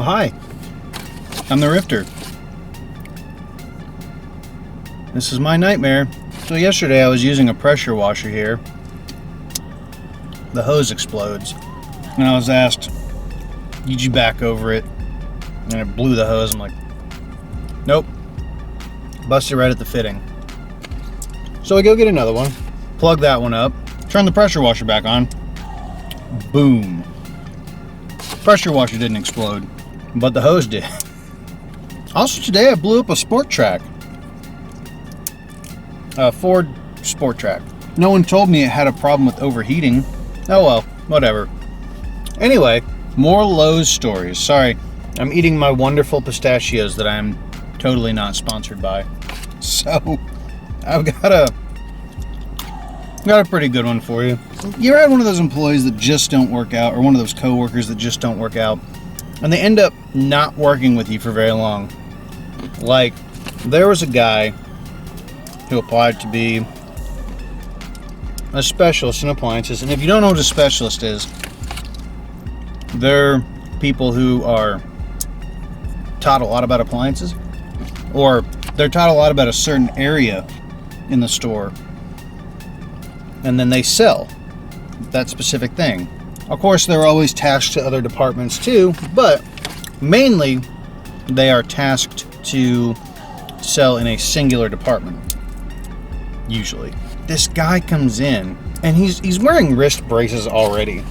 Well, hi. I'm the Rifter. This is my nightmare. So yesterday I was using a pressure washer here. The hose explodes. And I was asked, did you back over it? And it blew the hose. I'm like, nope. Busted right at the fitting. So I go get another one. Plug that one up. Turn the pressure washer back on. Boom. Pressure washer didn't explode, but the hose did. Also today I blew up a Sport Track. A Ford Sport Track. No one told me it had a problem with overheating. Oh well, whatever. Anyway, more Lowe's stories. Sorry, I'm eating my wonderful pistachios that I'm totally not sponsored by. So, I've got a pretty good one for you. You ever had one of those employees that just don't work out, or one of those coworkers that just don't work out, and they end up not working with you for very long? Like, there was a guy who applied to be a specialist in appliances, and if you don't know what a specialist is, they're people who are taught a lot about appliances, or they're taught a lot about a certain area in the store, and then they sell that specific thing. Of course, they're always tasked to other departments too, but mainly they are tasked to sell in a singular department, usually. This guy comes in, and he's wearing wrist braces already.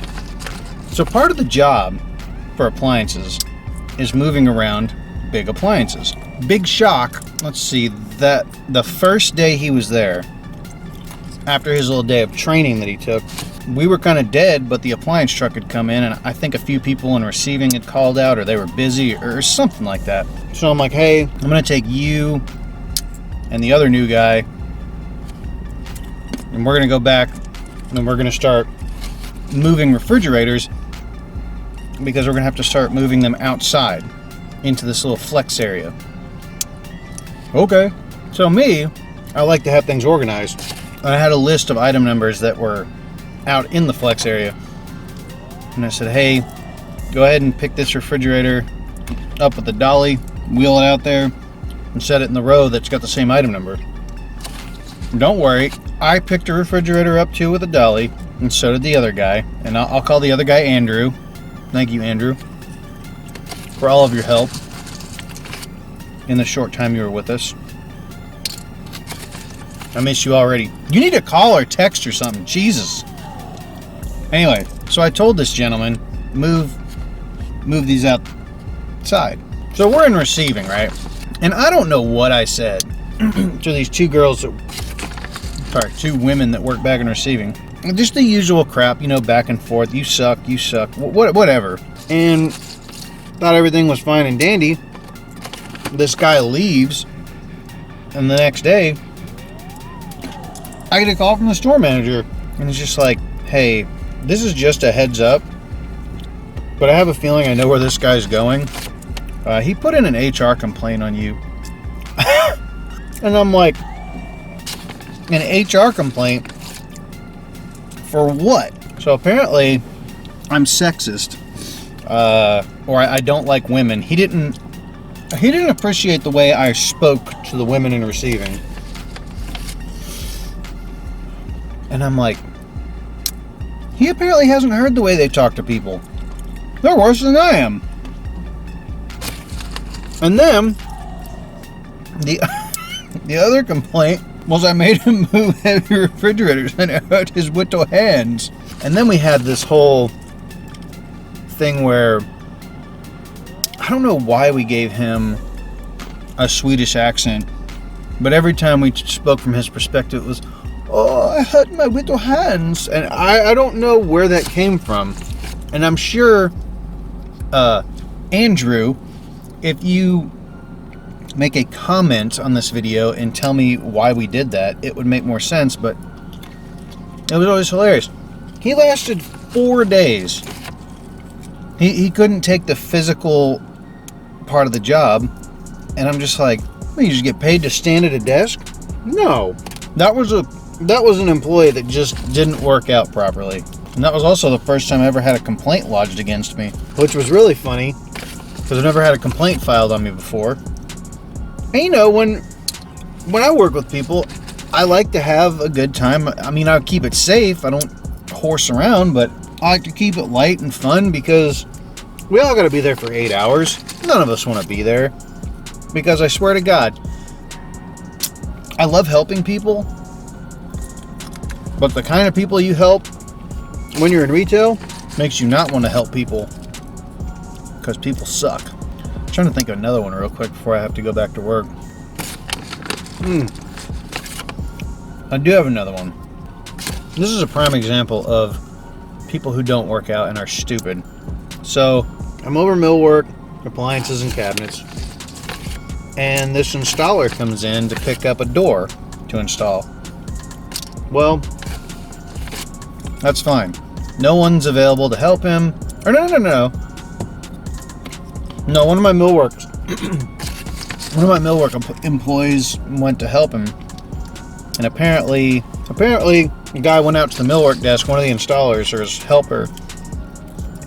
So part of the job for appliances is moving around big appliances. Big shock, let's see, that the first day he was there, after his little day of training that he took, we were kind of dead, but the appliance truck had come in, and I think a few people in receiving had called out, or they were busy, or something like that. So I'm like, hey, I'm going to take you and the other new guy, and we're going to go back, and we're going to start moving refrigerators, because we're going to have to start moving them outside into this little flex area. Okay. So me, I like to have things organized. I had a list of item numbers that were out in the flex area. And I said, hey, go ahead and pick this refrigerator up with the dolly, wheel it out there, and set it in the row that's got the same item number. Don't worry, I picked a refrigerator up too with a dolly, and so did the other guy. And I'll call the other guy Andrew. Thank you, Andrew, for all of your help in the short time you were with us. I miss you already. You need to call or text or something. Jesus. Anyway, so I told this gentleman, move these outside. So we're in receiving, right? And I don't know what I said to these two women that work back in receiving. Just the usual crap, back and forth. You suck, whatever. And thought everything was fine and dandy. This guy leaves, and the next day, I get a call from the store manager, and he's just like, hey, this is just a heads up, but I have a feeling I know where this guy's going. He put in an HR complaint on you. And I'm like, an HR complaint? For what? So apparently, I'm sexist, or I don't like women. He didn't appreciate the way I spoke to the women in receiving. And I'm like, he apparently hasn't heard the way they talk to people. They're worse than I am. And then, the other complaint was I made him move heavy refrigerators and it hurt his little hands. And then we had this whole thing where, I don't know why we gave him a Swedish accent, but every time we spoke from his perspective, it was, oh, I hurt my little hands. And I don't know where that came from. And I'm sure, Andrew, if you make a comment on this video and tell me why we did that, it would make more sense, but it was always hilarious. He lasted 4 days. He couldn't take the physical part of the job, and I'm just like, well, you just get paid to stand at a desk? No. That was an employee that just didn't work out properly. And that was also the first time I ever had a complaint lodged against me, which was really funny because I've never had a complaint filed on me before. And you know, when I work with people, I like to have a good time. I mean, I'll keep it safe. I don't horse around, but I like to keep it light and fun because we all got to be there for 8 hours. None of us want to be there because I swear to God, I love helping people, but the kind of people you help when you're in retail makes you not want to help people because people suck. I'm trying to think of another one real quick before I have to go back to work. I do have another one. This is a prime example of people who don't work out and are stupid. So I'm over millwork, appliances and cabinets, and this installer comes in to pick up a door to install. Well, that's fine. No one's available to help him. Or no, one of my millwork employees went to help him, and apparently the guy went out to the millwork desk, one of the installers or his helper,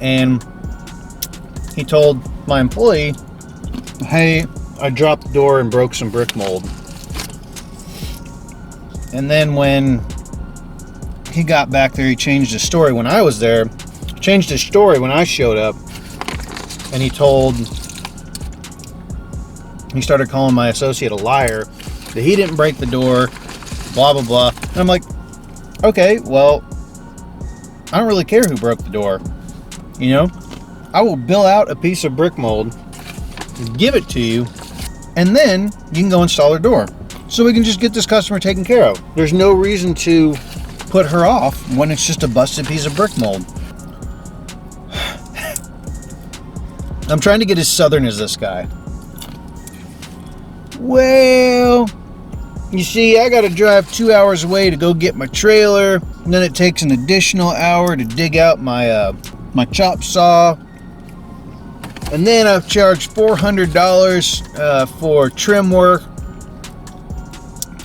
and he told my employee, "Hey, I dropped the door and broke some brick mold." And then when he got back there, he changed his story when I was there, changed his story when I showed up, and he started calling my associate a liar, that he didn't break the door, blah, blah, blah. And I'm like, okay, well, I don't really care who broke the door. You know, I will bill out a piece of brick mold, give it to you, and then you can go install her door. So we can just get this customer taken care of. There's no reason to put her off when it's just a busted piece of brick mold. I'm trying to get as southern as this guy. Well, you see, I gotta drive 2 hours away to go get my trailer, and then it takes an additional hour to dig out my chop saw, and then I've charged $400 for trim work.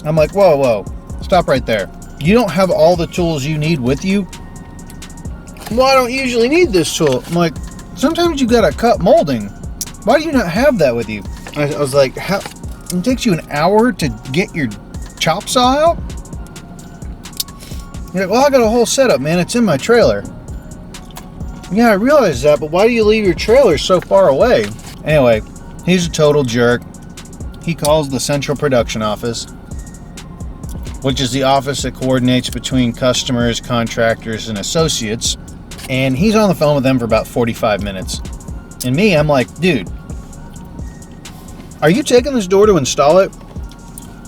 I'm like, whoa, stop right there. You don't have all the tools you need with you? Well, I don't usually need this tool. I'm like, sometimes you gotta cut molding. Why do you not have that with you? I was like, how? It takes you an hour to get your chop saw out? You're like, well, I got a whole setup, man. It's in my trailer. Yeah, I realize that, but why do you leave your trailer so far away? Anyway, he's a total jerk. He calls the central production office, which is the office that coordinates between customers, contractors, and associates. And he's on the phone with them for about 45 minutes. And me, I'm like, dude, are you taking this door to install it?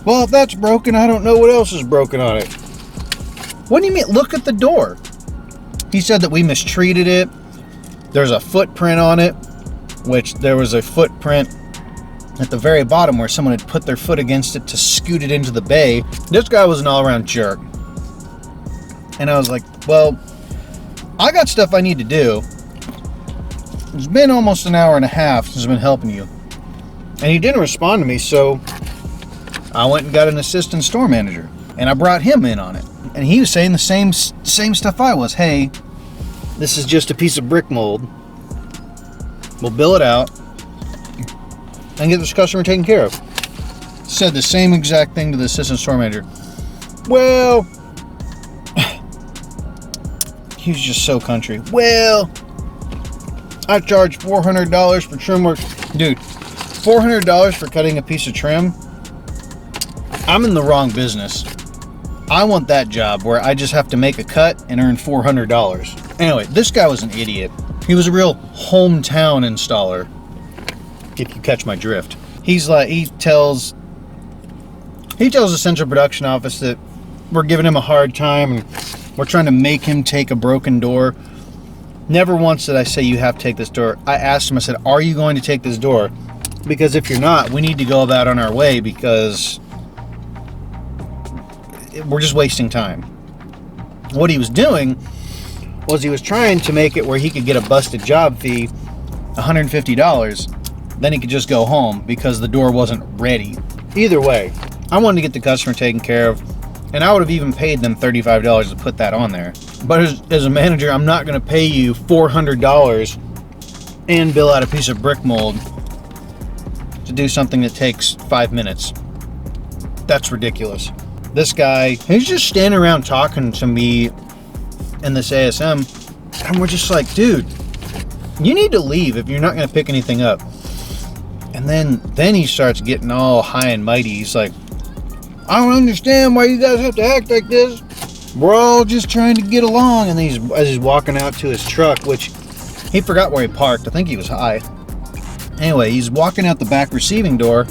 Well, if that's broken, I don't know what else is broken on it. What do you mean? Look at the door. He said that we mistreated it. There's a footprint on it, which there was a footprint at the very bottom where someone had put their foot against it to scoot it into the bay. This guy was an all-around jerk. And I was like, well, I got stuff I need to do. It's been almost an hour and a half since I've been helping you. And he didn't respond to me, so I went and got an assistant store manager, and I brought him in on it. And he was saying the same stuff I was. Hey, this is just a piece of brick mold. We'll bill it out and get this customer taken care of. Said the same exact thing to the assistant store manager. Well, he was just so country. Well, I charge $400 for trim work. Dude, $400 for cutting a piece of trim? I'm in the wrong business. I want that job where I just have to make a cut and earn $400. Anyway, this guy was an idiot. He was a real hometown installer, if you catch my drift. He's like, he tells the central production office that we're giving him a hard time and we're trying to make him take a broken door. Never once did I say you have to take this door. I asked him, I said, are you going to take this door? Because if you're not, we need to go about on our way because we're just wasting time. What he was doing was he was trying to make it where he could get a busted job fee, $150. Then he could just go home because the door wasn't ready. Either way, I wanted to get the customer taken care of, and I would have even paid them $35 to put that on there. But as a manager, I'm not going to pay you $400 and bill out a piece of brick mold to do something that takes 5 minutes. That's ridiculous. This guy, he's just standing around talking to me in this ASM, and we're just like, dude, you need to leave if you're not going to pick anything up. And then he starts getting all high and mighty. He's like, I don't understand why you guys have to act like this. We're all just trying to get along. And as he's walking out to his truck, which he forgot where he parked. I think he was high. Anyway, he's walking out the back receiving door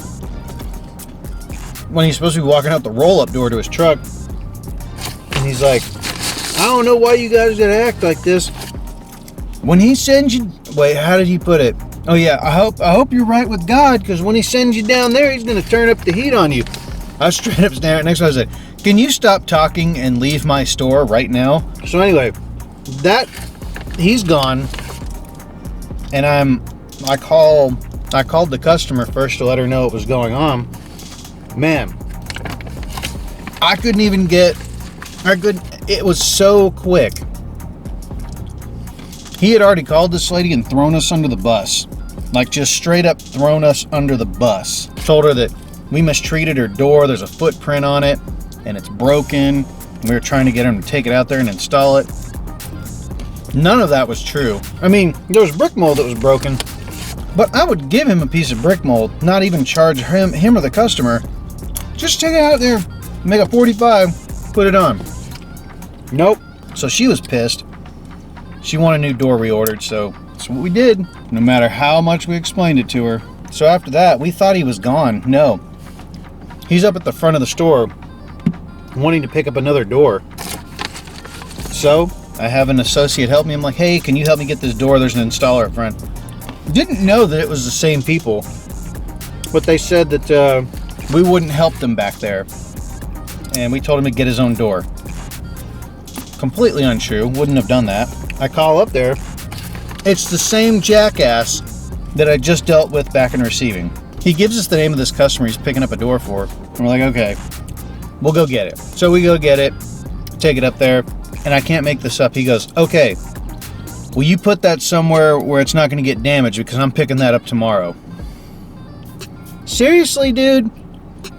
when he's supposed to be walking out the roll-up door to his truck. And he's like, I don't know why you guys gotta act like this. When he sends you... Wait, how did he put it? Oh yeah, I hope you're right with God, because when he sends you down there, he's going to turn up the heat on you. I was straight up staring. Next one I said, can you stop talking and leave my store right now? So anyway, he's gone, and I called the customer first to let her know what was going on. Man, it was so quick. He had already called this lady and thrown us under the bus. Like, just straight up thrown us under the bus. Told her that we mistreated her door. There's a footprint on it, and it's broken. We were trying to get him to take it out there and install it. None of that was true. I mean, there was brick mold that was broken, but I would give him a piece of brick mold, not even charge him or the customer. Just take it out there, make a 45, put it on. Nope. So she was pissed. She wanted a new door reordered, so that's what we did, no matter how much we explained it to her. So after that, we thought he was gone. No. He's up at the front of the store wanting to pick up another door. So I have an associate help me. I'm like, hey, can you help me get this door? There's an installer up front. Didn't know that it was the same people, but they said that we wouldn't help them back there. And we told him to get his own door. Completely untrue. Wouldn't have done that. I call up there. It's the same jackass that I just dealt with back in receiving. He gives us the name of this customer he's picking up a door for. And we're like, okay, we'll go get it. So we go get it, take it up there, and I can't make this up. He goes, okay, will you put that somewhere where it's not going to get damaged, because I'm picking that up tomorrow. Seriously, dude?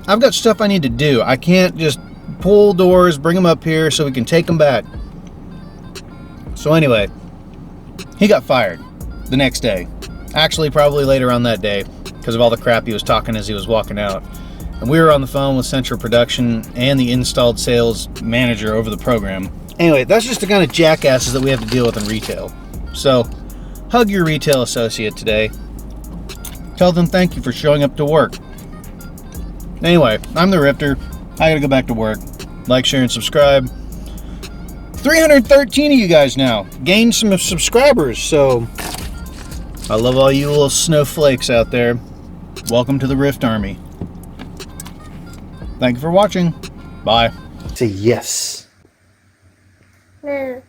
I've got stuff I need to do. I can't just pull doors, bring them up here so we can take them back. So anyway, he got fired the next day. Actually, probably later on that day, because of all the crap he was talking as he was walking out. And we were on the phone with Central Production and the installed sales manager over the program. Anyway, that's just the kind of jackasses that we have to deal with in retail. So, hug your retail associate today. Tell them thank you for showing up to work. Anyway, I'm the Rifter. I gotta go back to work. Like, share, and subscribe. 313 of you guys now. Gained some subscribers, so I love all you little snowflakes out there. Welcome to the Rift Army. Thank you for watching. Bye. Say yes. No.